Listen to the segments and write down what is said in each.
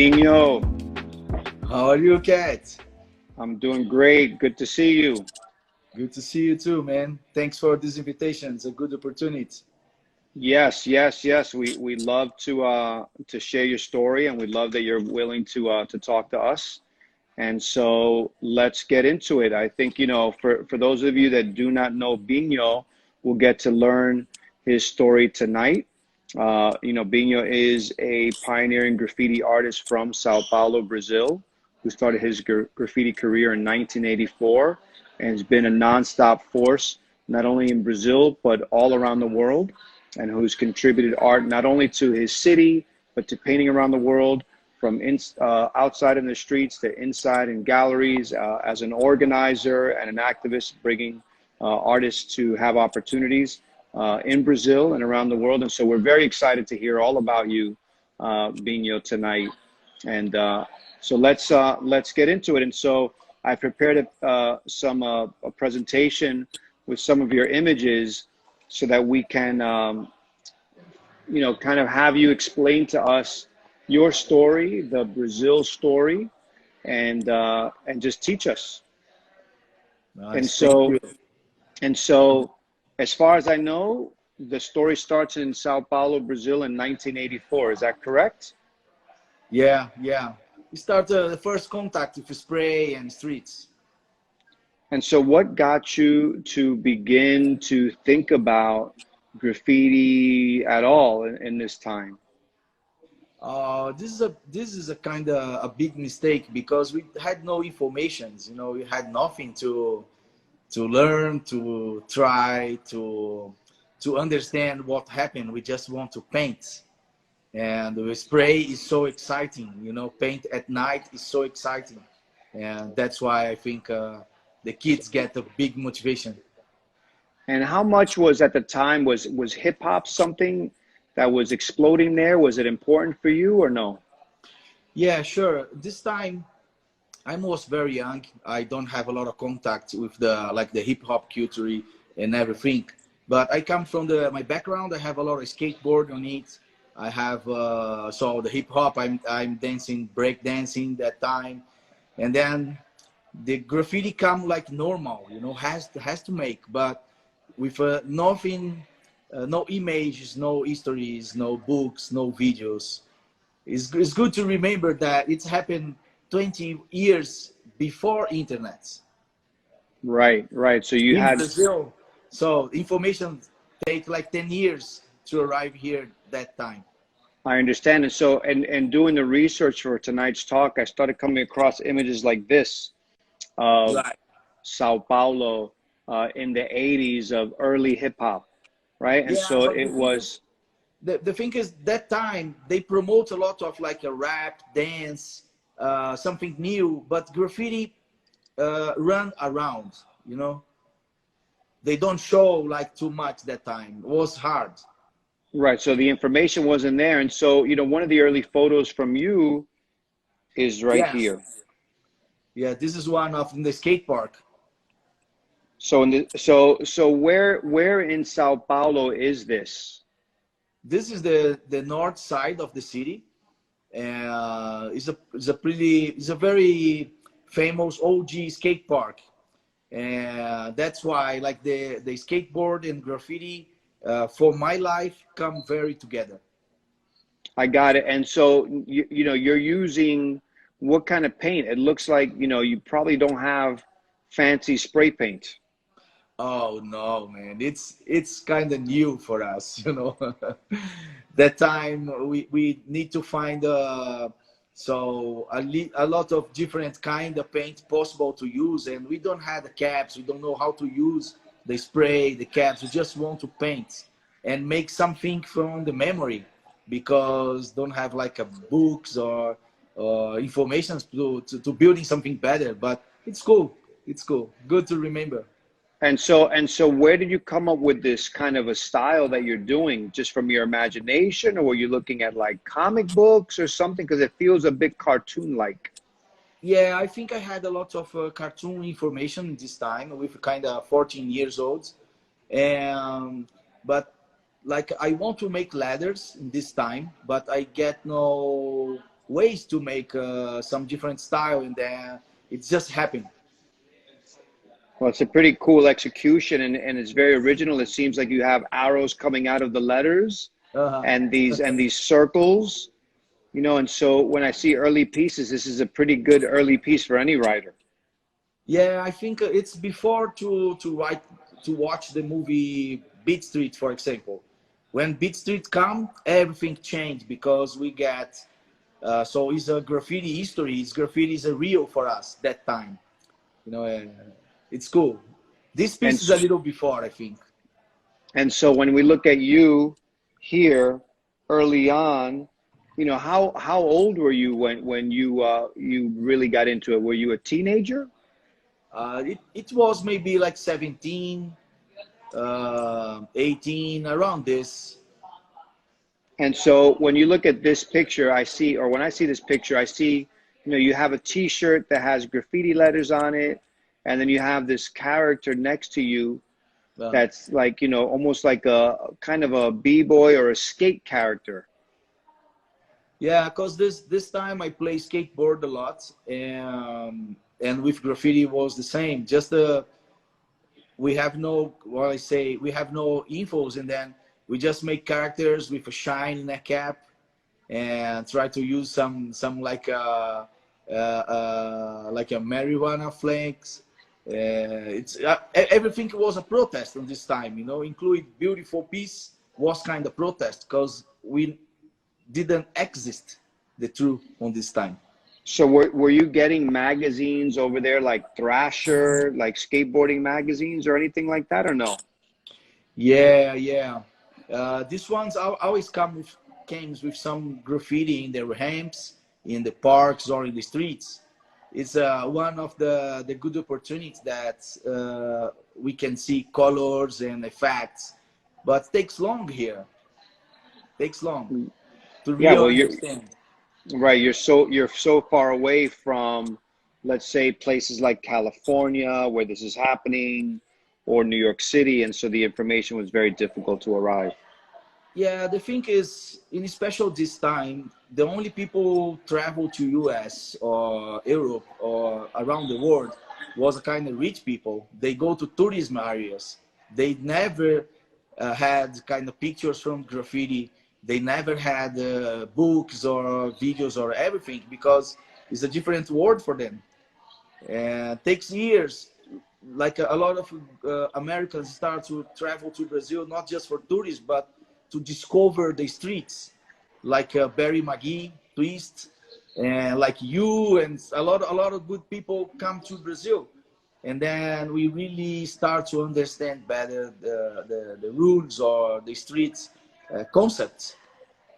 BINHO, How are you, Kat? I'm doing great. Good to see you. Good to see you too, man. Thanks for this invitation. It's a good opportunity. Yes. We love to share your story, and we love that you're willing to talk to us. And so let's get into it. I think for those of you that do not know BINHO, we'll get to learn his story tonight. BINHO is a pioneering graffiti artist from Sao Paulo, Brazil, who started his graffiti career in 1984 and has been a nonstop force, not only in Brazil, but all around the world, and who's contributed art not only to his city, but to painting around the world, from outside in the streets to inside in galleries, as an organizer and an activist, bringing artists to have opportunities in Brazil and around the world. And so we're very excited to hear all about you, BINHO, tonight. And so let's get into it. And so I prepared a presentation with some of your images so that we can, kind of have you explain to us your story, the Brazil story, and just teach us. And Nice. Thank so, you. as far as I know, the story starts in Sao Paulo, Brazil in 1984. Is that correct? Yeah. We start the first contact with spray and streets. And so what got you to begin to think about graffiti at all in this time? This is a kind of a big mistake because we had no informations. We had nothing to learn, to try, to understand what happened. We just want to paint. And the spray is so exciting, paint at night is so exciting. And that's why I think the kids get a big motivation. And how much was at the time, was hip hop something that was exploding there? Was it important for you or no? Yeah, sure. This time I was very young. I don't have a lot of contact with the hip hop culture and everything. But I come from my background. I have a lot of skateboard on it. I have so the hip hop. I'm dancing, break dancing that time, and then the graffiti come like normal. Has to make, but with nothing, no images, no histories, no books, no videos. It's good to remember that it's happened 20 years before internet Right. So you in had, Brazil. So information take like 10 years to arrive here that time. I understand. And so, and doing the research for tonight's talk, I started coming across images like this of Right. Sao Paulo in the 80s of early hip hop, right? And Yeah, so but it was, the thing is that time they promote a lot of like a rap, dance, something new, but graffiti run around, they don't show like too much that time. It was hard. right. So the information wasn't there. And so, one of the early photos from you is right Yes. here. Yeah, this is one of in the skate park. So so where in Sao Paulo is this? This is the north side of the city. It's a very famous OG skate park, and that's why like the skateboard and graffiti for my life come very together. I got it. And so you're using what kind of paint? It looks like, you probably don't have fancy spray paint. Oh no, man! It's kind of new for us, That time we need to find a lot of different kind of paint possible to use, and we don't have the caps. We don't know how to use the spray, the caps. We just want to paint and make something from the memory because don't have like a books or information to building something better. But it's cool. It's cool. Good to remember. And so where did you come up with this kind of a style that you're doing? Just from your imagination, or were you looking at like comic books or something? Because it feels a bit cartoon-like. Yeah, I think I had a lot of cartoon information this time with kind of 14 years old. And but like I want to make ladders in this time, but I get no ways to make some different style, and then it's just happened. Well, it's a pretty cool execution, and it's very original. It seems like you have arrows coming out of the letters Uh-huh. and these circles, you know. And so when I see early pieces, this is a pretty good early piece for any writer. Yeah, I think it's before to watch the movie Beat Street, for example. When Beat Street come, everything changed because we get so it's a graffiti history. It's graffiti is a real for us that time. You know, it's cool. This And piece is a little before, I think. and so when we look at you here early on, you know, how old were you when you really got into it? Were you a teenager? It was maybe like 17, 18, around this. And so when you look at this picture, I see, or when I see this picture, I see, you know, you have a T-shirt that has graffiti letters on it, and then you have this character next to you Uh, that's like, you know, almost like a kind of a b-boy or a skate character. yeah, because this time I play skateboard a lot, and with graffiti was the same. Just we have no, what I say, we have no infos, and then we just make characters with a shine in a cap and try to use some like a marijuana flakes. It's everything was a protest on this time, you know, including beautiful piece was kind of protest because we didn't exist the truth on this time. So were you getting magazines over there like Thrasher, like skateboarding magazines or anything like that, or no? Yeah, yeah. These ones always came with some graffiti in the ramps, in the parks, or in the streets. It's one of the good opportunities that we can see colors and effects, but takes long here. Takes long to Yeah, really well, you're understand. right. You're so far away from, let's say, places like California where this is happening, or New York City, and so the information was very difficult to arrive. Yeah, the thing is, in special this time, the only people travel to US or Europe or around the world was a kind of rich people. They go to tourism areas. They never had kind of pictures from graffiti. They never had books or videos or everything because it's a different world for them. And takes years. Like a lot of Americans start to travel to Brazil, not just for tourists, but to discover the streets, like Barry McGee, Twist, and like you, and a lot of good people come to Brazil, and then we really start to understand better the rules or the streets concepts.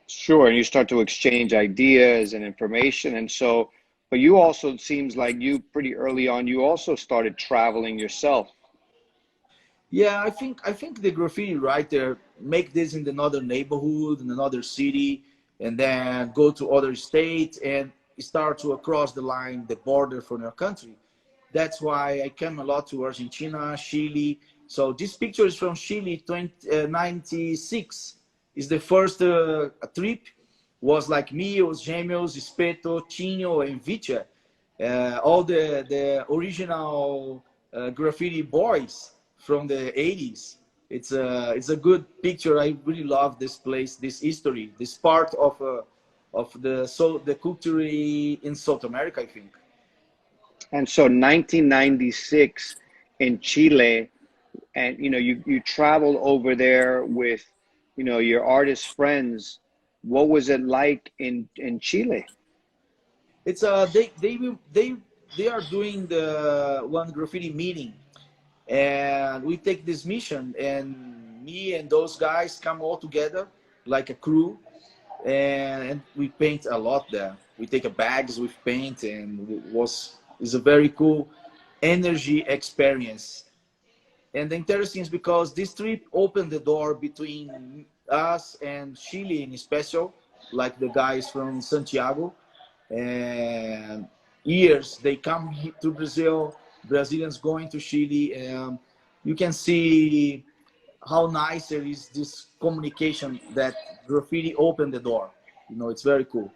Sure, and you start to exchange ideas and information, and so, but you also, it seems like you pretty early on, you also started traveling yourself. Yeah, I think the graffiti writer make this in another neighborhood, in another city, and then go to other states and start to across the line, the border from your country. That's why I came a lot to Argentina, Chile. So this picture is from Chile, 96. Is the first trip. Was like me, os Gêmeos, Espeto, Tinho, and Vicha. All the original graffiti boys from the 80s. It's a good picture. I really love this place, this history, this part of the culture in South America, I think. And so 1996 in Chile, and you know, you traveled over there with, you know, your artist friends. What was it like in Chile? It's they are doing the one graffiti meeting, and we take this mission, and me and those guys come all together like a crew, and we paint a lot there. We take a bags with paint, and it was is a very cool energy experience. And the interesting is because this trip opened the door between us and Chile in special, like the guys from Santiago. And years they come to Brazil, Brazilians going to Chile, and you can see how nice there is this communication that graffiti opened the door. You know, it's very cool.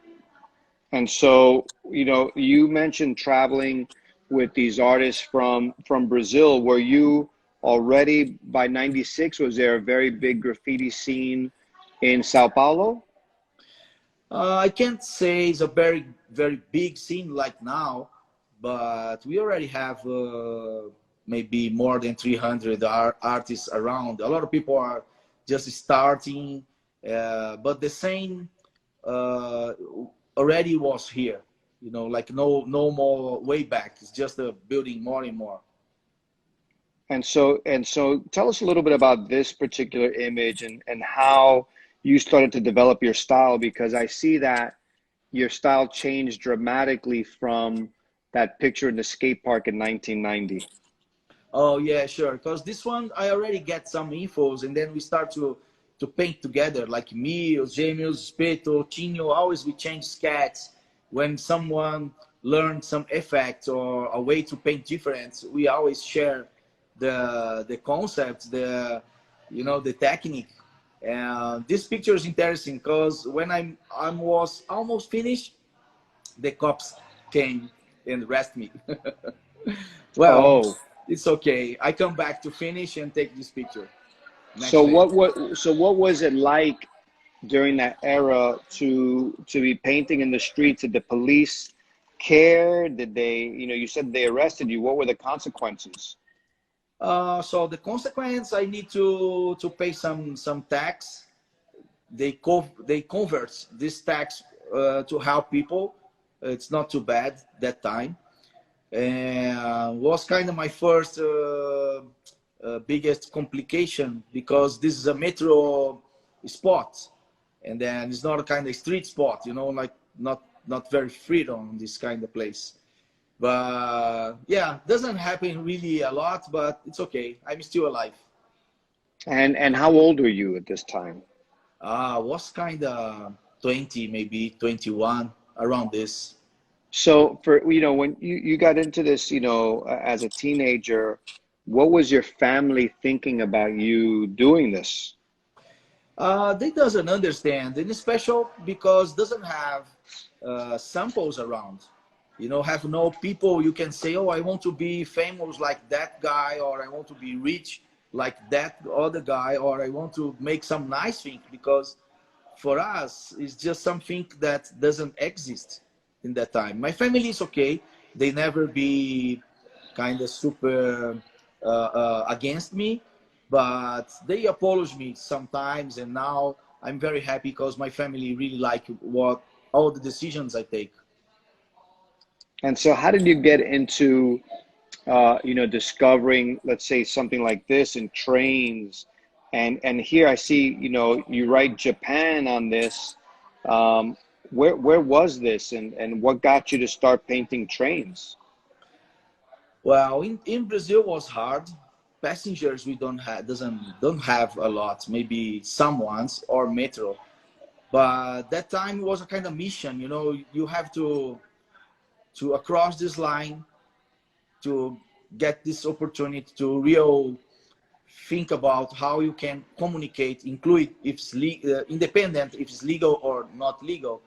And so, you mentioned traveling with these artists from Brazil. Were you already by 96? Was there a very big graffiti scene in Sao Paulo? I can't say it's a very big scene like now, but we already have maybe more than 300 artists around. A lot of people are just starting, but the same uh, already was here. Like no more way back. It's just building more and more. And so tell us a little bit about this particular image and how you started to develop your style, because I see that your style changed dramatically from that picture in the skate park in 1990. Oh yeah, sure. Because this one I already get some infos, and then we start to paint together. Like me, Eugenius, Speto, Tino. Always we change sketches. When someone learned some effect or a way to paint different, we always share the concepts, the technique. And this picture is interesting because when I was almost finished, the cops came and arrested me. Well, Oh, it's okay. I come back to finish and take this picture so next day. what was it like during that era to be painting in the streets? Did the police care? Did they, you said they arrested you. What were the consequences? So the consequence, I need to pay some tax. They convert this tax to help people. It's not too bad that time, and was kind of my first biggest complication because this is a metro spot, and then it's not a kind of street spot, like not very freedom in this kind of place. But yeah, doesn't happen really a lot, but it's okay. I'm still alive. And how old were you at this time? Was kind of 20, maybe 21, around this. So for, when you got into this, as a teenager, what was your family thinking about you doing this? They doesn't understand, and special because doesn't have samples around. Have no people you can say, oh, I want to be famous like that guy, or I want to be rich like that other guy, or I want to make some nice thing, because for us it's just something that doesn't exist in that time. My family is okay. They never be kind of super against me, but they apologize me sometimes, and now I'm very happy because my family really like what all the decisions I take. And so how did you get into, discovering, let's say, something like this in trains? And here I see, you write Japan on this. Um, where was this, and what got you to start painting trains? Well, in Brazil was hard. Passengers we don't have a lot, maybe some ones, or metro. But that time was a kind of mission. You have to across this line to get this opportunity to real think about how you can communicate, include if it's independent, if it's legal or not legal.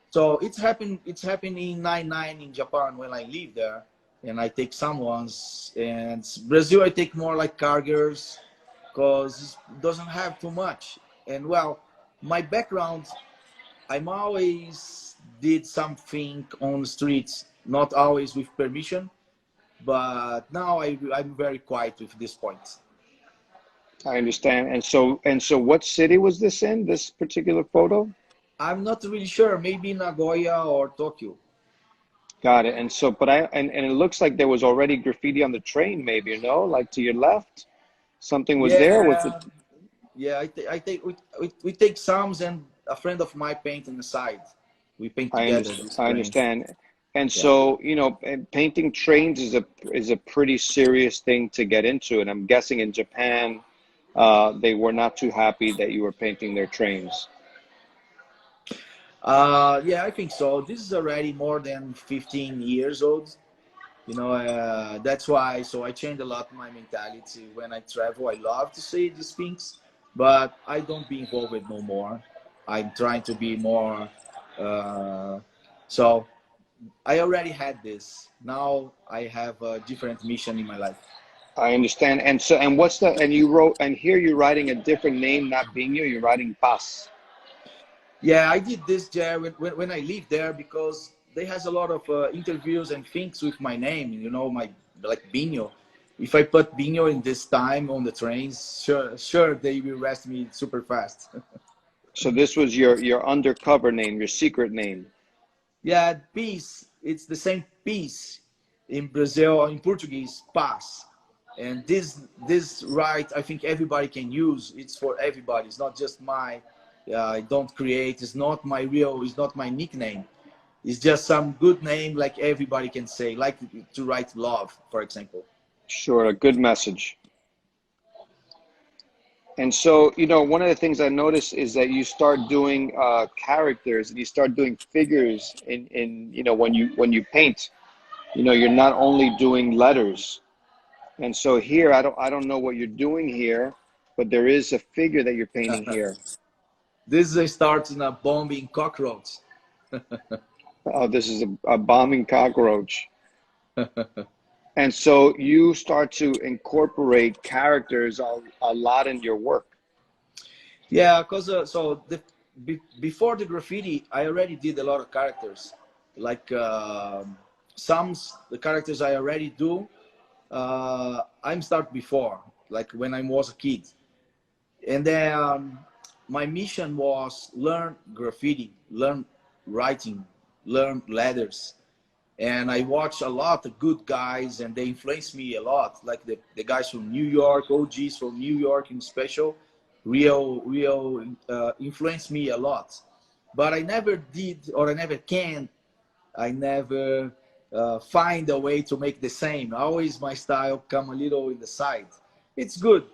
So it's happened in 99 in Japan when I live there, and I take someone's. And Brazil I take more like cargers because it doesn't have too much. And well, my background, I'm always did something on the streets, not always with permission, but now I'm very quiet with this point. I understand. And so what city was this in, this particular photo? I'm not really sure, maybe Nagoya or Tokyo. Got it. And it looks like there was already graffiti on the train, maybe, like to your left, something was there. Was it? Yeah, yeah. We take some, and a friend of mine paint on the side. We paint I together understand. this I train. understand. And Yeah. so, and painting trains is a pretty serious thing to get into. And I'm guessing in Japan, they were not too happy that you were painting their trains. Yeah, I think so. This is already more than 15 years old. That's why. So I changed a lot my mentality when I travel. I love to say these things, but I don't be involved no more. I'm trying to be more uh, So I already had this. Now I have a different mission in my life. I understand. And so, and what's the, and you wrote, and here you're writing a different name, not Binho, you're writing Paz. Yeah, I did this, Jerry, when I lived there, because they has a lot of interviews and things with my name, you know, my like Binho. If I put Binho in this time on the trains, sure they will arrest me super fast. So this was your undercover name, your secret name. Yeah, peace. It's the same peace in Brazil, in Portuguese, paz. And this right, I think everybody can use. It's for everybody. It's not just my. I don't create. It's not my real. It's not my nickname. It's just some good name like everybody can say, like to write love, for example. Sure, a good message. And so, you know, one of the things I noticed is that you start doing characters and you start doing figures in you know when you paint. You know, you're not only doing letters. And so here, I don't know what you're doing here, but there is a figure that you're painting here. This starts in a bombing cockroach. Oh, this is a bombing cockroach. And so you start to incorporate characters a lot in your work. Yeah, because before the graffiti, I already did a lot of characters. Like some the characters I already do, I'm start before, like when I was a kid. And then my mission was learn graffiti, learn writing, learn letters. And I watch a lot of good guys, and they influence me a lot. Like the guys from New York, OGs from New York in special, real influence me a lot. But I never did, or I never can. I never find a way to make the same. Always my style come a little in the side. It's good,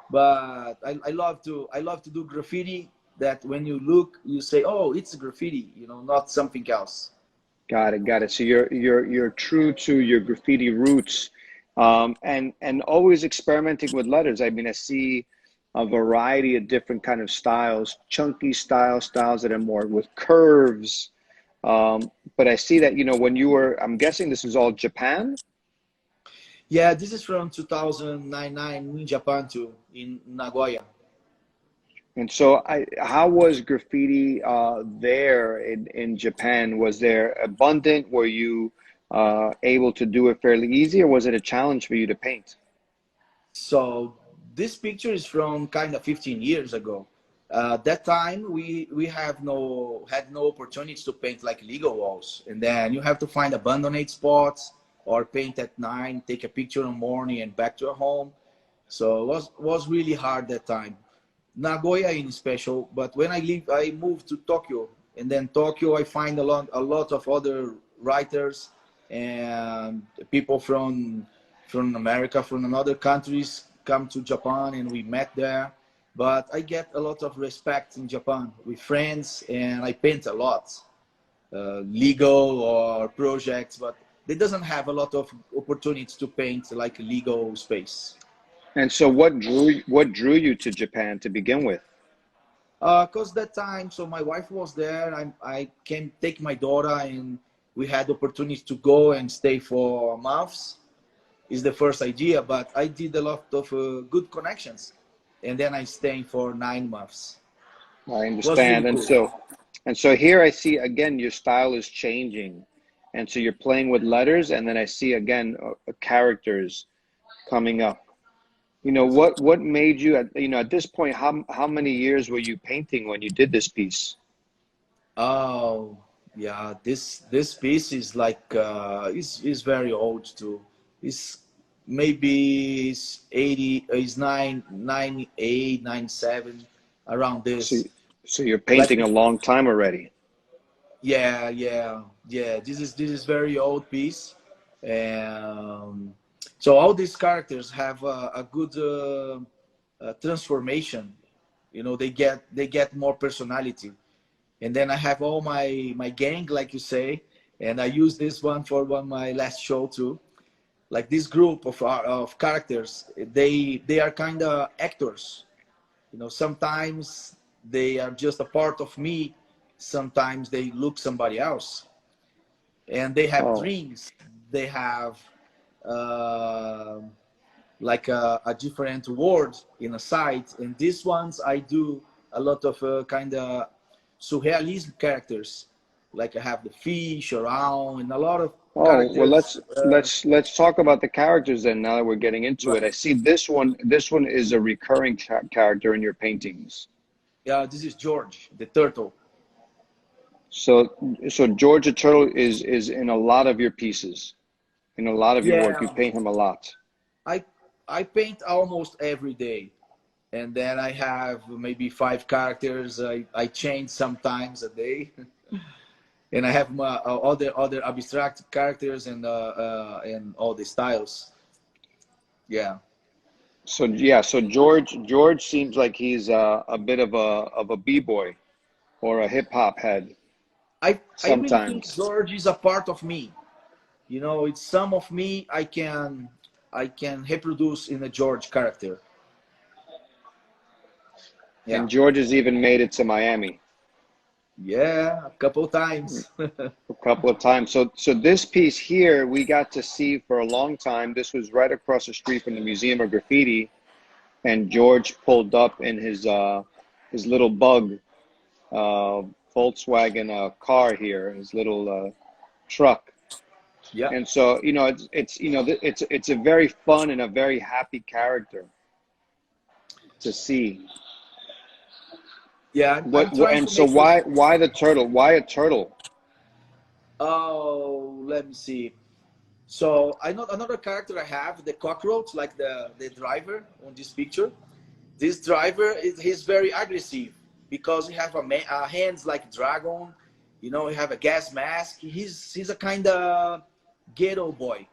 but I love to do graffiti. That when you look, you say, "Oh, it's graffiti," you know, not something else. Got it, got it. So you're true to your graffiti roots, and always experimenting with letters. I mean, I see a variety of different kind of styles, chunky styles that are more with curves. But I see that, you know, when you were, I'm guessing this is all Japan. Yeah, this is from 2009 in Japan too, in Nagoya. And so how was graffiti there in Japan? Was there abundant? Were you able to do it fairly easy, or was it a challenge for you to paint? So this picture is from kind of 15 years ago. That time we have no had no opportunities to paint like legal walls, and then you have to find abandoned spots or paint at night, take a picture in the morning and back to your home. So it was really hard that time. Nagoya in special, but when I moved to Tokyo, and then Tokyo, I find a lot of other writers and people from America, from other countries, come to Japan, and we met there. But I get a lot of respect in Japan with friends, and I paint a lot, legal or projects, but they doesn't have a lot of opportunities to paint like legal space. And so what drew you to Japan to begin with? Cause that time, so my wife was there. I can take my daughter, and we had opportunity to go and stay for months. Is the first idea, but I did a lot of good connections, and then I stayed for 9 months. I Was really understand. And cool. so here I see again your style is changing. And so you're playing with letters, and then I see again characters coming up. You know, what made you at, you know, at this point, how many years were you painting when you did this piece? Oh, yeah. This piece is like is very old too. It's maybe it's 80, it's 98, 97, around So this. so you're Like painting a long time already. yeah, yeah. This is very old piece. So all these characters have a good transformation. You know, they get more personality. And then I have all my gang, like you say, and I use this one for one my last show too. Like this group of characters, they are kind of actors. You know, sometimes they are just a part of me. Sometimes they look somebody else. and they have Oh, drinks. They have uh, like a different word in a site. And these ones I do a lot of kind of surrealism characters. Like I have the fish around and a lot of oh, well, characters. let's talk about the characters then. Now that we're getting into it, Right. I see this one. This one is a recurring character in your paintings. Yeah, this is George, the turtle. So, so George the Turtle is in a lot of your pieces, in a lot of your work. You Yeah, paint him a lot. I I paint almost every day, and then I have maybe 5 characters. I change sometimes a day, and I have my other abstract characters and all the styles. Yeah, So yeah, so George seems like he's a bit of a b-boy or a hip hop head I really think sometimes. George is a part of me. You know, it's some of me I can reproduce in a George character. Yeah, And George has even made it to Miami yeah, a couple times. a couple of times. So this piece here we got to see for a long time. This was right across the street from the Museum of Graffiti, and George pulled up in his little bug uh, Volkswagen car here, his little truck. Yeah, And so, it's it's a very fun and a very happy character to see. yeah. I'm What trying and to so make this. why the turtle? Why a turtle? Oh, let me see. So I know another character I have, the cockroach, like the driver on this picture. This driver is he's very aggressive because he have a hands like dragon. You know, he have a gas mask. He's a kind of ghetto boy.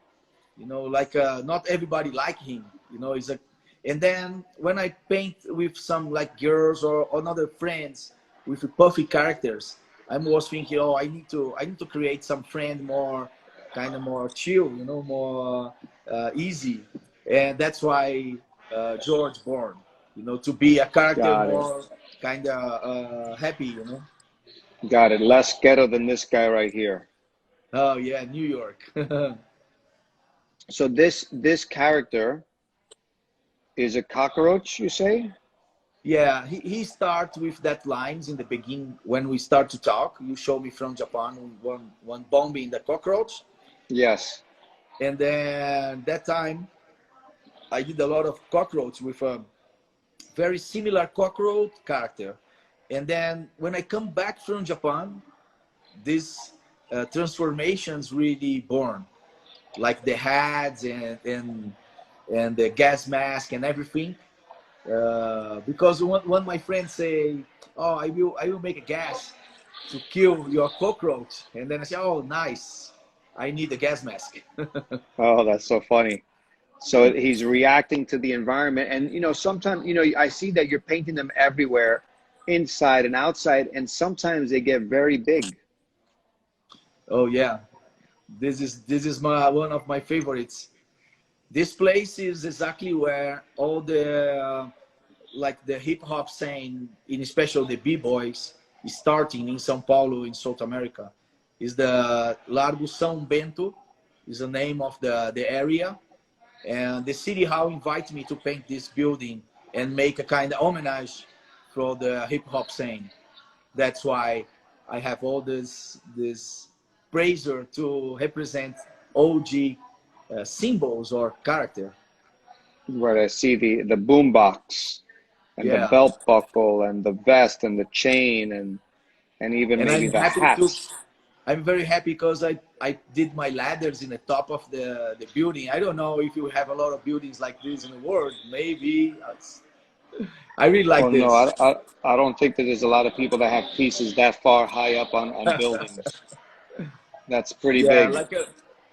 You know, like not everybody like him. You know, he's a. And then when I paint with some like girls or another friends with puffy characters, I'm always thinking, oh, I need to create some friend more kind of more chill, you know, more easy, and that's why George born, you know, to be a character Got it. more kind of happy, you know. Got it. Less ghetto than this guy right here. Oh yeah, New York. So this character is a cockroach, you say? Yeah, he starts with that lines in the beginning when we start to talk. You show me from Japan one bombing the cockroach, Yes. and then that time I did a lot of cockroach with a very similar cockroach character. And then when I come back from Japan, these transformations really born, like the hats and the gas mask and everything. Because when my friends say, "Oh, I will make a gas to kill your cockroach," and then I say, "Oh, nice, I need a gas mask." Oh, that's so funny. So he's reacting to the environment, and sometimes I see that you're painting them everywhere, inside and outside, and sometimes they get very big. Oh yeah, this is my one of my favorites. This place is exactly where all the like the hip hop scene, in special the b boys, is starting in São Paulo in South America. Is the Largo São Bento, is the name of the area, and the city hall invited me to paint this building and make a kind of homage for the hip hop scene. That's why I have all this praiser to represent OG symbols or character. Where I see the boom box and the Yeah, belt buckle and the vest and the chain and even and maybe I'm the happy to. hats. I'm very happy because I did my ladders in the top of the building. I don't know if you have a lot of buildings like this in the world. Maybe I really Oh like no, this. I don't think that there's a lot of people that have pieces that far high up on buildings. That's pretty Yeah, big.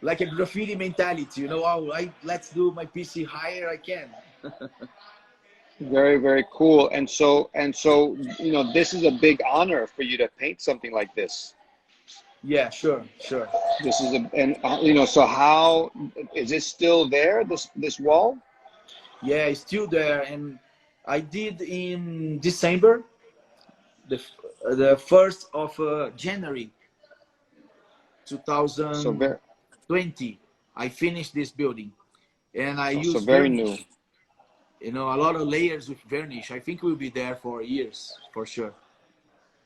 like a graffiti mentality. You know, oh, let's do my PC higher I can. Very, very cool. And so, this is a big honor for you to paint something like this. Yeah, sure, sure. This is so how is it still there, this wall? Yeah, it's still there, and I did in December, the 1st of January. So very, 2020, I finished this building, and I so use very new. varnish. You know, a lot of layers with varnish. I think we'll be there for years, for sure.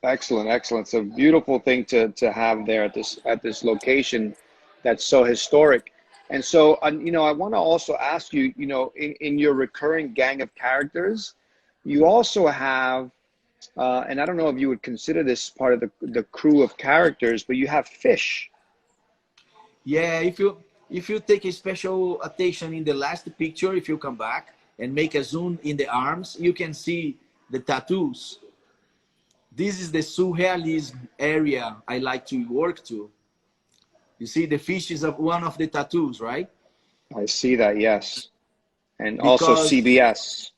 Excellent, excellent. It's a beautiful thing to have there at this location that's so historic. And so, you know, I want to also ask you, you know, in your recurring gang of characters, you also have, and I don't know if you would consider this part of the crew of characters, but you have fish. Yeah, if you take a special attention in the last picture, if you come back and make a zoom in the arms, you can see the tattoos. This is the surrealism area I like to work to. You see, the fish is one of the tattoos, right? I see that, yes. And also Because CBS.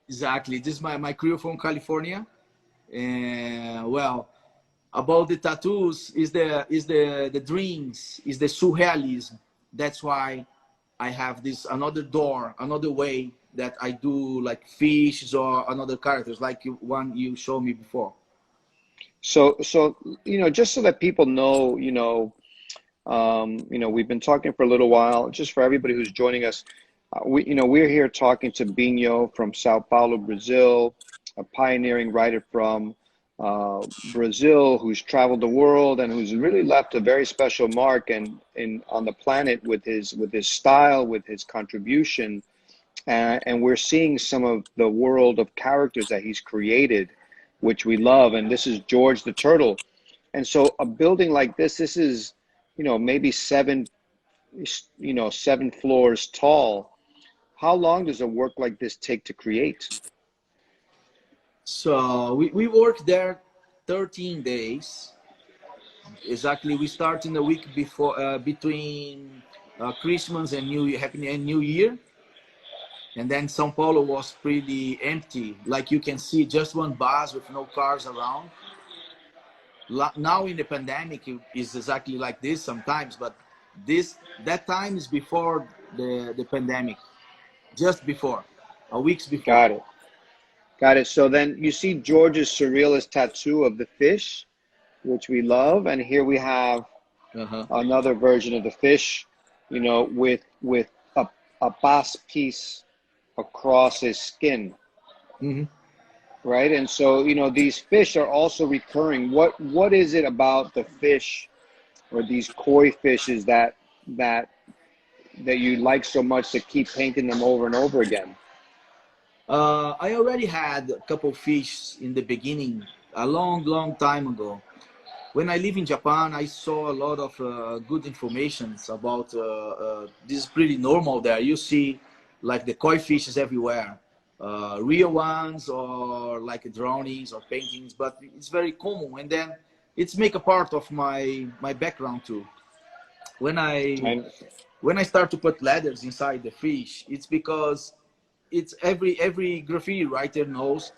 exactly, this is my crew from California, and well, about the tattoos is the dreams, is the surrealism. That's why I have this another door, another way that I do like fishes or another characters, like one you showed me before. So, you know, just so that people know, you know, we've been talking for a little while. Just for everybody who's joining us, you know, we're here talking to BINHO from Sao Paulo, Brazil, a pioneering writer from Brazil who's traveled the world and who's really left a very special mark and in on the planet with his style, with his contribution, and we're seeing some of the world of characters that he's created, which we love. And this is George the Turtle. And so a building like this is, you know, maybe seven floors tall. How long does a work like this take to create? So we work there 13 days. Exactly, we start in the week before between Christmas and New Year, and then São Paulo was pretty empty. Like you can see, just one bus with no cars around. Now in the pandemic, it is exactly like this sometimes, but that time is before the pandemic, just before, a weeks before. Got it. Got it. So then you see George's surrealist tattoo of the fish, which we love, and here we have Uh-huh. another version of the fish, you know, with a bass piece across his skin, Hmm. right? And so, you know, these fish are also recurring. What is it about the fish or these koi fishes that that you like so much to keep painting them over and over again? I already had a couple fish in the beginning, a long time ago. When I live in Japan, I saw a lot of good informations about this is pretty normal there. You see like the koi fishes everywhere, real ones or like drawings or paintings, but it's very common. And then it's make a part of my background too. When I And when I start to put letters inside the fish, it's because it's every graffiti writer knows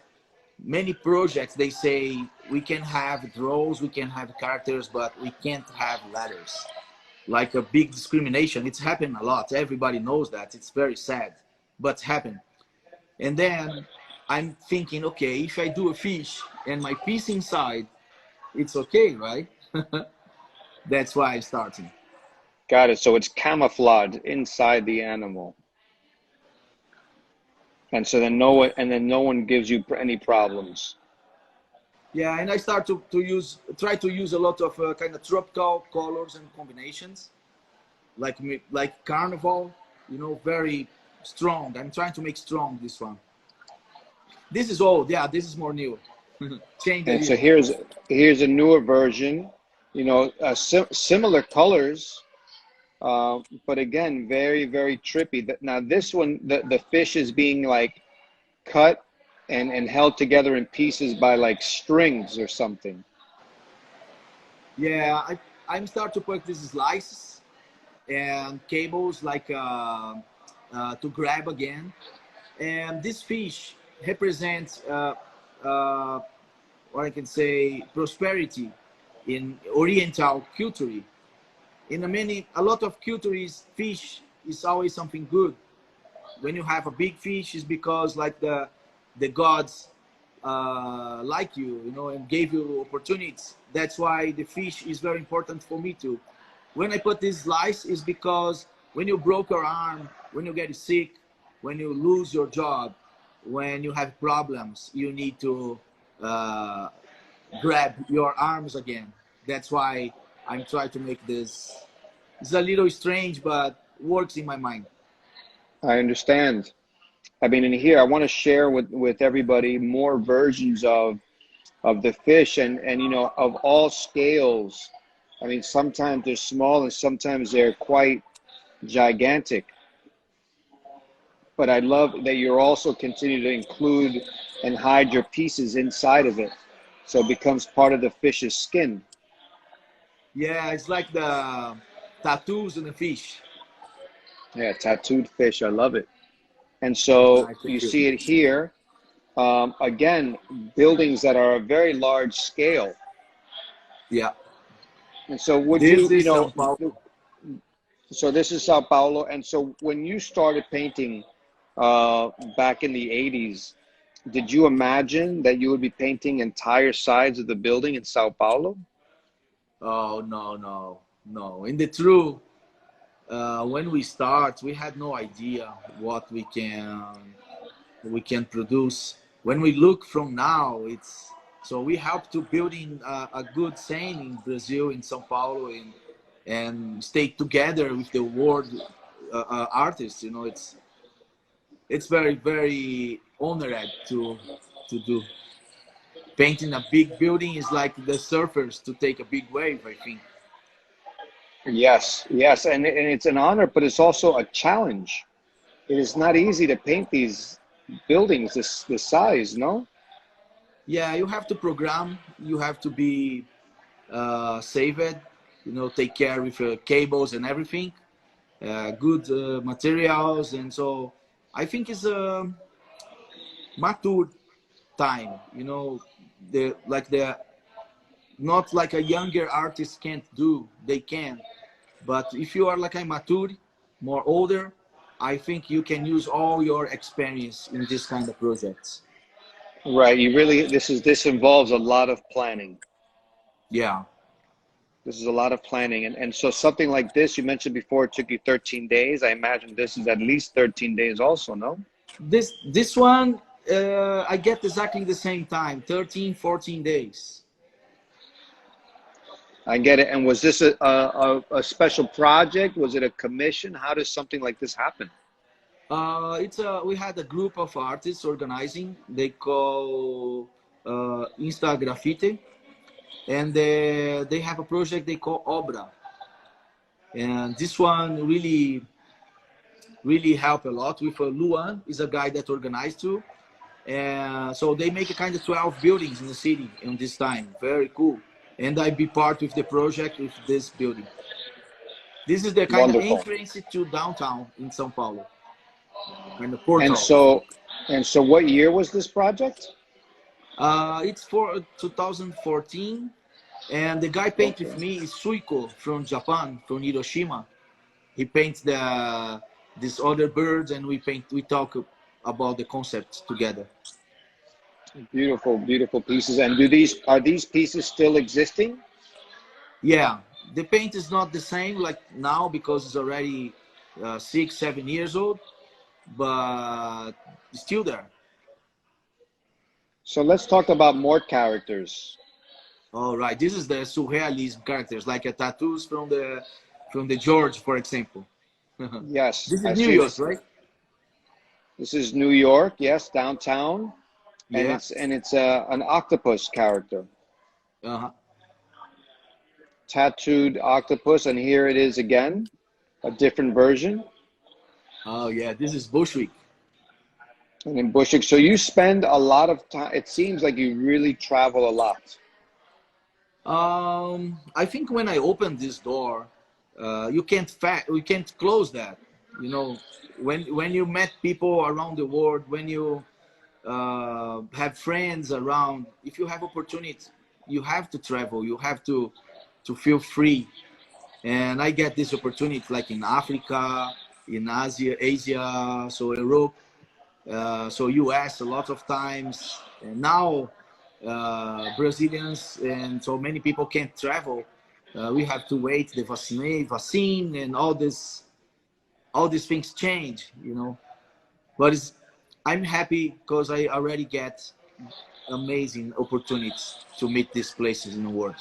many projects they say we can have draws, we can have characters, but we can't have letters. Like a big discrimination. It's happened a lot. Everybody knows that. It's very sad, but it's happened. And then I'm thinking, okay, if I do a fish and my piece inside, it's okay, right? That's why I'm starting. got it. So it's camouflaged inside the animal. And so then no one gives you any problems. Yeah, and I start to try to use a lot of kind of tropical colors and combinations, like carnival, you know, very strong. I'm trying to make strong this one. This is old, yeah. This is more new. Change a And so little. here's a newer version, you know, similar colors, but again, very trippy. Now this one, the fish is being like cut and held together in pieces by like strings or something. Yeah, I'm start to put these slices and cables like to grab again. And this fish represents uh, what I can say prosperity in Oriental culture. In a lot of cultures, fish is always something good. When you have a big fish, is because like the gods like you, you know, and gave you opportunities. That's why the fish is very important for me too. When I put this slice is because when you broke your arm, when you get sick, when you lose your job, when you have problems, you need to uh, grab your arms again. That's why I'm trying to make this. It's a little strange, but works in my mind. I understand. I mean, in here, I want to share with everybody more versions of the fish, and you know, of all scales. I mean, sometimes they're small and sometimes they're quite gigantic. But I love that you're also continue to include and hide your pieces inside of it, so it becomes part of the fish's skin. Yeah, it's like the tattoos on the fish. Yeah, tattooed fish. I love it. And That's so nice. you Thank you. see it here. Again, buildings that are a very large scale. Yeah. And so would This you, you is Sao know, Paulo. so this is Sao Paulo. And so when you started painting back in the 80s, did you imagine that you would be painting entire sides of the building in Sao Paulo? Oh no, no, no. In the truth, when we start, we had no idea what we can produce. When we look from now, it's so we help to building a good scene in Brazil, in São Paulo, and stay together with the world artists. You know, it's very very honored to do. Painting a big building is like the surfers to take a big wave, I think. Yes, yes. And it's an honor, but it's also a challenge. It is not easy to paint these buildings this size, no? Yeah, you have to program. You have to be saved. You know, take care with cables and everything. Good materials, and so I think it's a mature time. You know, the not like a younger artist can't do. They can, but if you are like a mature, more older, I think you can use all your experience in this kind of projects. Right. You really, this involves a lot of planning. Yeah. This is a lot of planning. And so something like this, you mentioned before, it took you 13 days. I imagine this is at least 13 days also, no? This one I get exactly the same time, 13, 14 days. I get it. And was this a special project? Was it a commission? How does something like this happen? It's we had a group of artists organizing. They call Insta Graffiti, and they have a project they call Obra. And this one really helped a lot. With Luan is a guy that organized too. And so they make a kind of 12 buildings in the city in this time. Very cool. And I be part of the project with this building. This is the kind of Wonderful. entrance to downtown in São Paulo, kind of And portal. so, and so what year was this project? It's for 2014, and the guy paint with Okay. me is Suiko from Japan, from Hiroshima. He paints the these other birds, and we talk about the concept together. Beautiful, beautiful pieces. And are these pieces still existing? Yeah, the paint is not the same like now because it's already 6, 7 years old, but it's still there. So let's talk about more characters. All right, this is the surrealism characters, like tattoos from the George, for example. Yes, This is I New see York, this. right? This is New York, yes, downtown, and Yeah. it's an octopus character, Uh-huh. tattooed octopus, and here it is again, a different version. Oh yeah, this is Bushwick. And in Bushwick, so you spend a lot of time. It seems like you really travel a lot. I think when I opened this door, we can't close that. You know, when you met people around the world, when you have friends around, if you have opportunity, you have to travel. You have to feel free. And I get this opportunity like in Africa, in Asia, so Europe. So US a lot of times, and now Brazilians and so many people can't travel. We have to wait the vaccine and all these things change, you know. But I'm happy because I already get amazing opportunities to meet these places in the world.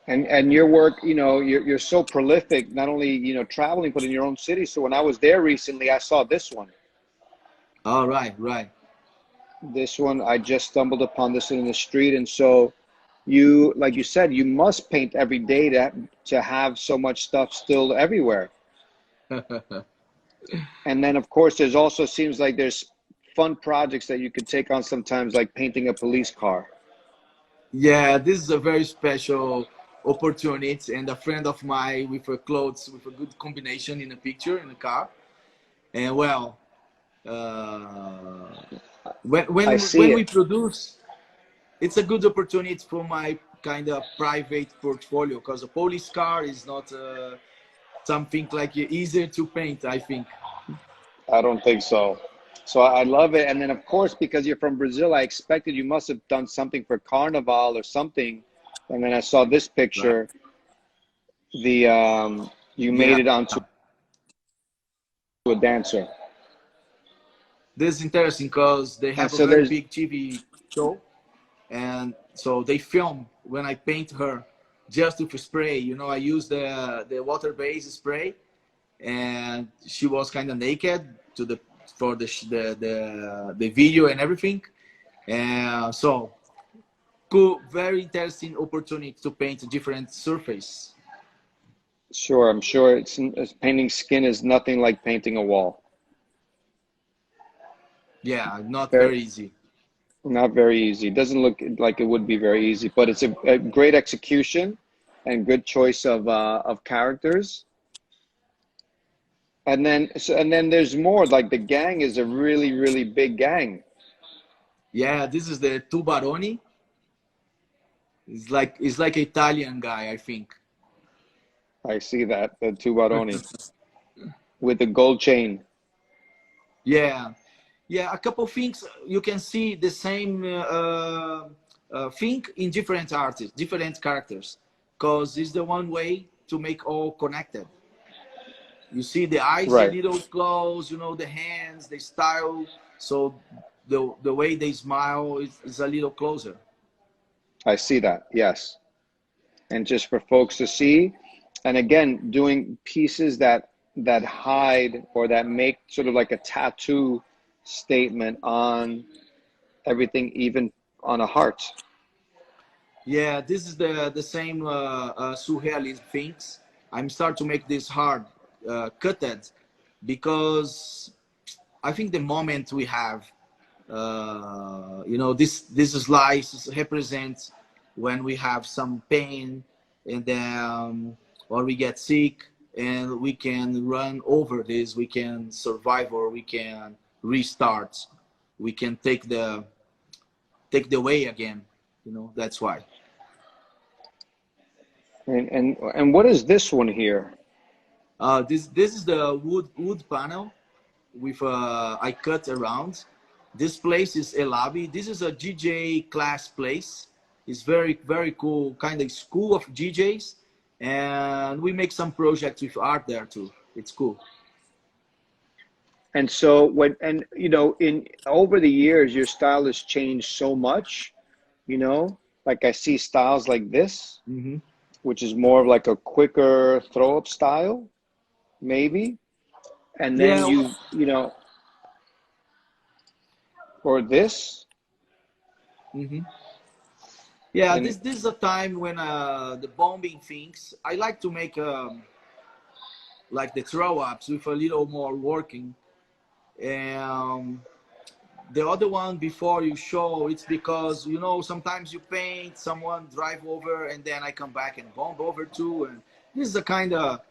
And your work, you know, you're so prolific, not only, you know, traveling, but in your own city. So when I was there recently, I saw this one. All right, right. This one, I just stumbled upon this in the street. And so you, like you said, you must paint every day to have so much stuff still everywhere. And then, of course, there's also seems like there's fun projects that you could take on sometimes, like painting a police car. Yeah, this is a very special opportunity, and a friend of mine with a clothes with a good combination in a picture in a car. And well, uh, I when see we it. produce, it's a good opportunity for my kind of private portfolio because a police car is not something like easier to paint, I think. I don't think so. So I love it. And then, of course, because you're from Brazil, I expected you must have done something for Carnival or something. And then I saw this Right. picture. The you Yeah. made it onto a dancer. This is interesting because they And have a so very there's big TV show, and so they film when I paint her just with spray. You know, I use the water-based spray, and she was kind of naked to the for the video and everything. And so cool, very interesting opportunity to paint a different surface. sure, I'm sure it's painting skin is nothing like painting a wall. Yeah, not Very, very easy. not very easy. It doesn't look like it would be very easy, but it's a great execution and good choice of characters. And then there's more. Like the gang is a really, really big gang. Yeah, this is the Tubaroni. It's like Italian guy, I think. I see that, the Tubaroni with the gold chain. Yeah, yeah. A couple things you can see the same thing in different artists, different characters, because it's the one way to make all connected. You see the eyes a Right. little close, you know, the hands, the style. So the way they smile is a little closer. I see that. Yes. And just for folks to see, and again, doing pieces that hide or that make sort of like a tattoo statement on everything, even on a heart. Yeah, this is the same surrealism things. I'm start to make this hard cutted because I think the moment we have, you know, this slice represents when we have some pain and then or we get sick and we can run over this, we can survive or we can restart, we can take the way again. You know, that's why. And what is this one here? This is the wood panel with I cut around. This place is Elabi. This is a DJ class place. It's very cool, kind of school of DJs, and we make some projects with art there too. It's cool. And so when and you know, in over the years, your style has changed so much, you know, like I see styles like this, Hmm. which is more of like a quicker throw up style, maybe. And then Yeah. you know, or this, Hmm. Yeah. and This is a time when the bombing things. I like to make like the throw ups with a little more working. Um, the other one before you show, it's because you know sometimes you paint, someone drive over, and then I come back and bomb over too. And this is a kind of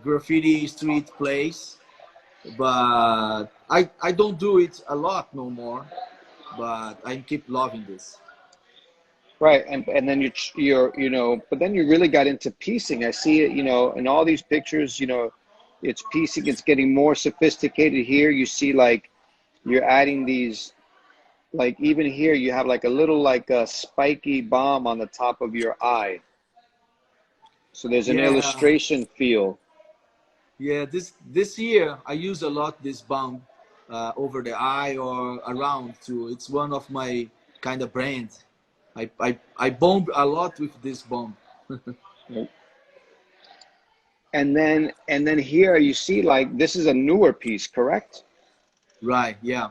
graffiti street place, but I don't do it a lot no more. But I keep loving this. right, and then you're you know, but then you really got into piecing. I see it, you know, in all these pictures, you know, it's piecing. It's getting more sophisticated here. You see like you're adding these, like even here you have like a little like a spiky bomb on the top of your eye. So there's an Yeah, illustration feel. yeah. This year I use a lot this balm over the eye or around too. It's one of my kind of brand. I bomb a lot with this bomb. And then here you see like this is a newer piece, correct? Right. Yeah.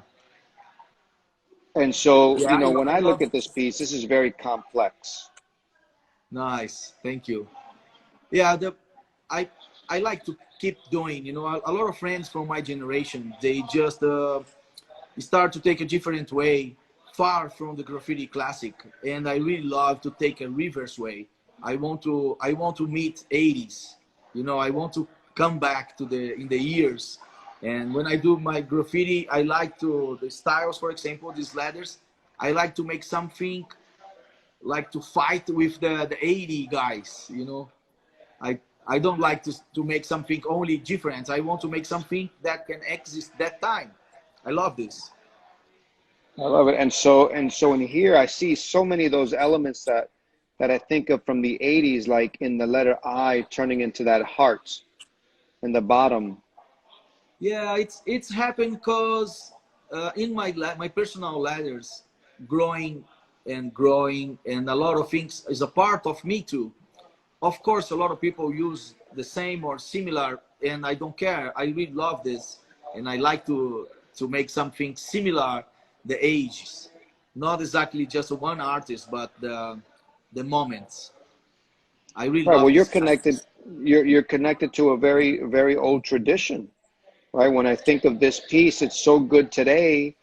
And so, Yeah. when I I look love. at this piece, this is very complex. Nice. Thank you. Yeah. I I like to keep doing. A lot of friends from my generation, they just start to take a different way, far from the graffiti classic. And I really love to take a reverse way. I want to meet 80s. I want to come back to the years. And when I do my graffiti, I like to the styles, for example, these letters. I like to make something like to fight with the 80 guys. I don't like to make something only different. I want to make something that can exist that time. I love this. I love it. And so in here, I see so many of those elements that I think of from the 80s, like in the letter I turning into that heart in the bottom. Yeah, it's happened because in my personal letters, growing and growing, and a lot of things is a part of me too. Of course, a lot of people use the same or similar, and I don't care. I really love this, and I like to make something similar. The ages, not exactly just one artist, but the moments. I really Right. Well, love you're this. connected. You're connected to a very, very old tradition, right? When I think of this piece, it's so good today,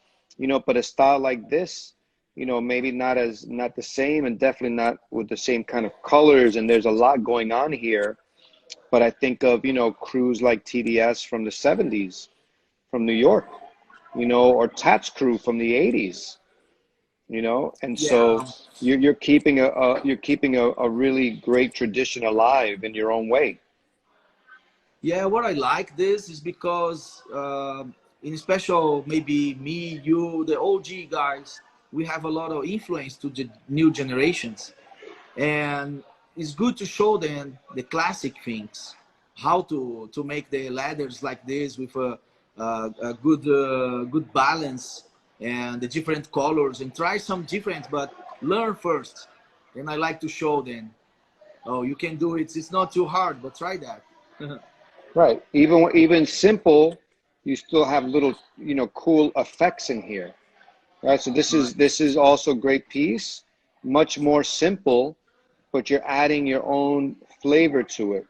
but a style like this, maybe not the same, and definitely not with the same kind of colors. And there's a lot going on here. But I think of, crews like TDS from the 70s, from New York, or Tats Crew from the 80s, and so Yeah. you're keeping a really great tradition alive in your own way. Yeah, what I like this is because, in special, maybe me, you, the OG guys, we have a lot of influence to the new generations, and it's good to show them the classic things, how to make the ladders like this with a good balance and the different colors, and try some different, but learn first. And I like to show them, oh, you can do it. It's not too hard, but try that. Right. Even simple, you still have little, cool effects in here. Right. So this is also great piece, much more simple, but you're adding your own flavor to it.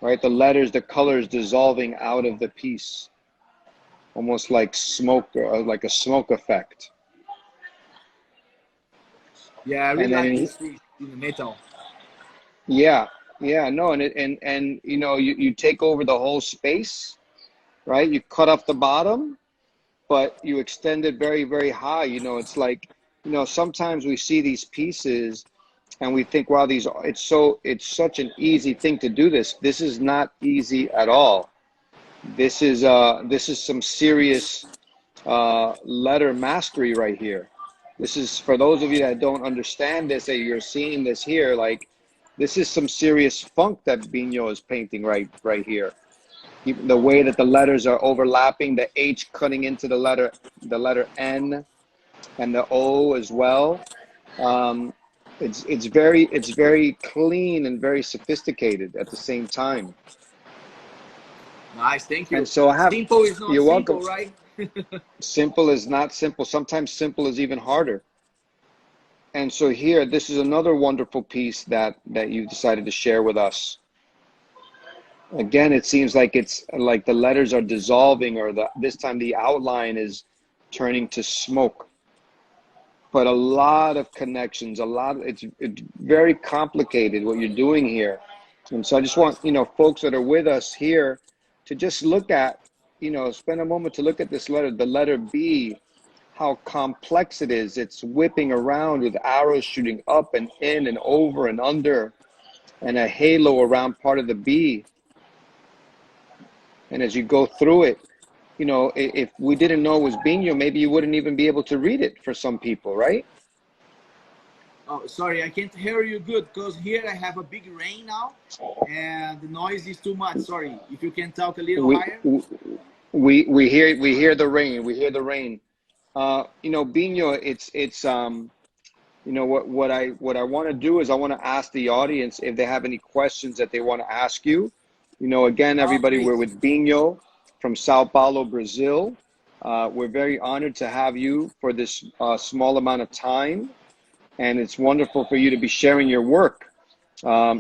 Right. The letters, the colors dissolving out of the piece, almost like smoke, like a smoke effect. Yeah, I And really like then, this piece in the metal. yeah, yeah, no, and you take over the whole space, right? You cut off the bottom, but you extend it very, very high. It's like, sometimes we see these pieces and we think, wow, it's such an easy thing to do this. This is not easy at all. This is some serious letter mastery right here. This is for those of you that don't understand this, that you're seeing this here, like this is some serious funk that BINHO is painting right here. The way that the letters are overlapping, the H cutting into the letter N and the O as well. Um, it's very clean and very sophisticated at the same time. Nice, thank And you. so Simple is not you're welcome. simple, right? Simple is not simple. Sometimes simple is even harder. And so here, this is another wonderful piece that you decided to share with us. Again, it seems like it's like the letters are dissolving, or this time the outline is turning to smoke. But a lot of connections, it's very complicated what you're doing here. And so I just want, folks that are with us here to just look at, spend a moment to look at this letter, the letter B, how complex it is. It's whipping around with arrows shooting up and in and over and under, and a halo around part of the B. And as you go through it, you know, if we didn't know it was BINHO, maybe you wouldn't even be able to read it for some people, right? Oh, sorry, I can't hear you good because here I have a big rain now and the noise is too much. Sorry, if you can talk a little We higher. we hear the rain. We hear the rain. You know, BINHO, it's you know what I want to do is I want to ask the audience if they have any questions that they want to ask you. You know, again, Oh, everybody, great. we're with BINHO from Sao Paulo, Brazil. We're very honored to have you for this small amount of time, and it's wonderful for you to be sharing your work.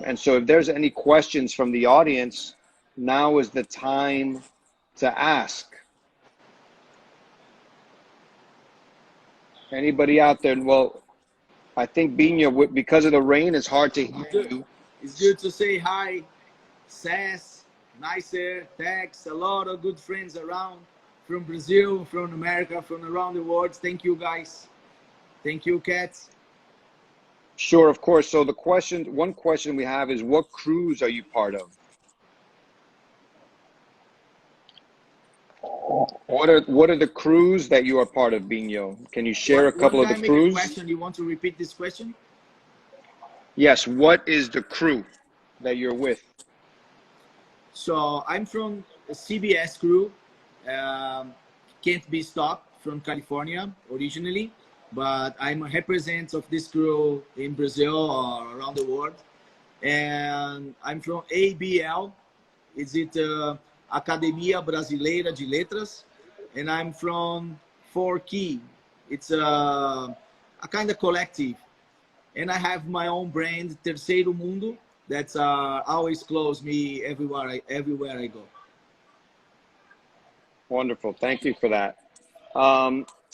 And so, if there's any questions from the audience, now is the time to ask. Anybody out there? Well, I think BINHO, because of the rain, it's hard to hear Good. you. It's good to say hi, Sass, Nicer, Tex, a lot of good friends around from Brazil, from America, from around the world. Thank you, guys. Thank you, Cats. Sure, of course. So one question we have is, what crews are you part of? What are the crews that you are part of, BINHO? Can you share a What couple did of the I make a crews? question? You want to repeat this question? Yes. What is the crew that you're with? So I'm from a CBS crew, um, Can't Be Stopped from California originally, but I'm a representative of this crew in Brazil or around the world. And I'm from ABL, is it Academia Brasileira de Letras, and I'm from 4Key. It's a kind of collective, and I have my own brand, Terceiro Mundo, that's always close me everywhere I go. Wonderful. Thank you for that.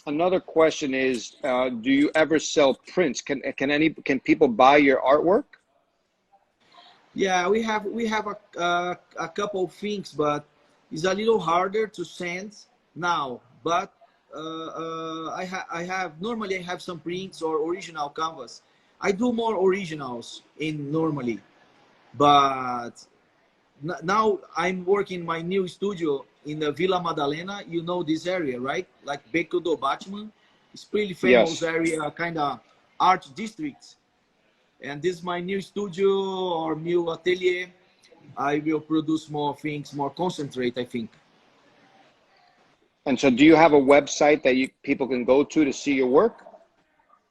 Another question is, do you ever sell prints? Can people buy your artwork? Yeah, we have a couple of things, but it's a little harder to send now. But I have normally I have some prints or original canvas. I do more originals in normally, but now I'm working my new studio in the Vila Madalena. You know this area, right? Like Beco do Batman. It's pretty famous Yes. area, kind of art district. And this is my new studio or new atelier. I will produce more things, more concentrate, I think. And so, do you have a website that people can go to see your work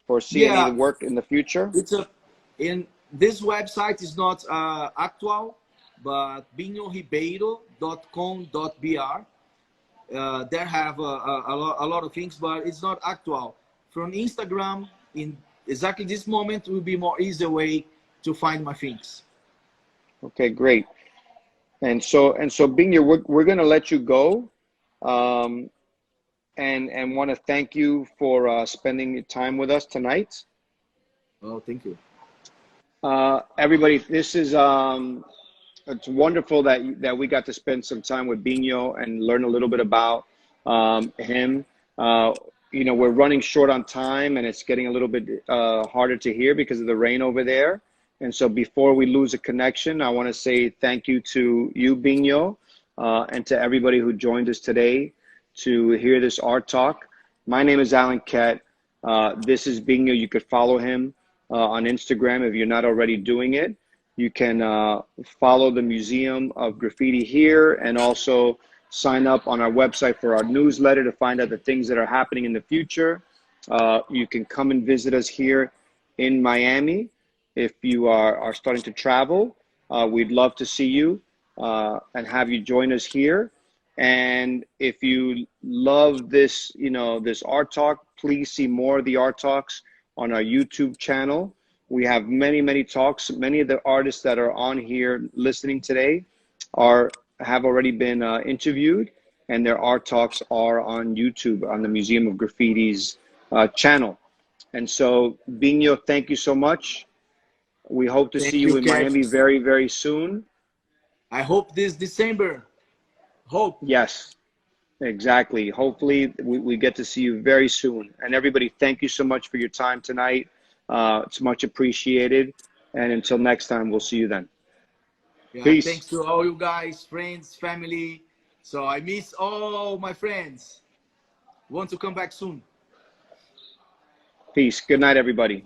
or see any of Yeah, the work in the future? it's a in this website is not actual, but binhoribeiro.com.br. There have a lot of things, but it's not actual. From Instagram, in exactly this moment, will be more easy way to find my things. Okay, great. And so, BINHO, we're going to let you go, um, and want to thank you for spending your time with us tonight. Oh, thank you. Everybody, this is it's wonderful that we got to spend some time with BINHO and learn a little bit about him. Uh, you know, we're running short on time, and it's getting a little bit harder to hear because of the rain over there. And so, before we lose a connection, I want to say thank you to you, BINHO, and to everybody who joined us today to hear this art talk. My name is Alan Kett. This is BINHO. You could follow him on Instagram if you're not already doing it. You can follow the Museum of Graffiti here, and also sign up on our website for our newsletter to find out the things that are happening in the future. You can come and visit us here in Miami if you are starting to travel. We'd love to see you and have you join us here. And if you love this, you know, this art talk, please see more of the art talks on our YouTube channel. We have many, many talks. Many of the artists that are on here listening today have already been interviewed, and their art talks are on YouTube on the Museum of Graffiti's channel. And so, BINHO, thank you so much. We hope to see Thank you you, in Miami Cassius. very, very soon. I hope this December. Hope. Yes, exactly. Hopefully, we get to see you very soon. And everybody, thank you so much for your time tonight. It's much appreciated. And until next time, we'll see you then. Yeah, Peace. thanks to all you guys, friends, family. So I miss all my friends. Want to come back soon. Peace. Good night, everybody.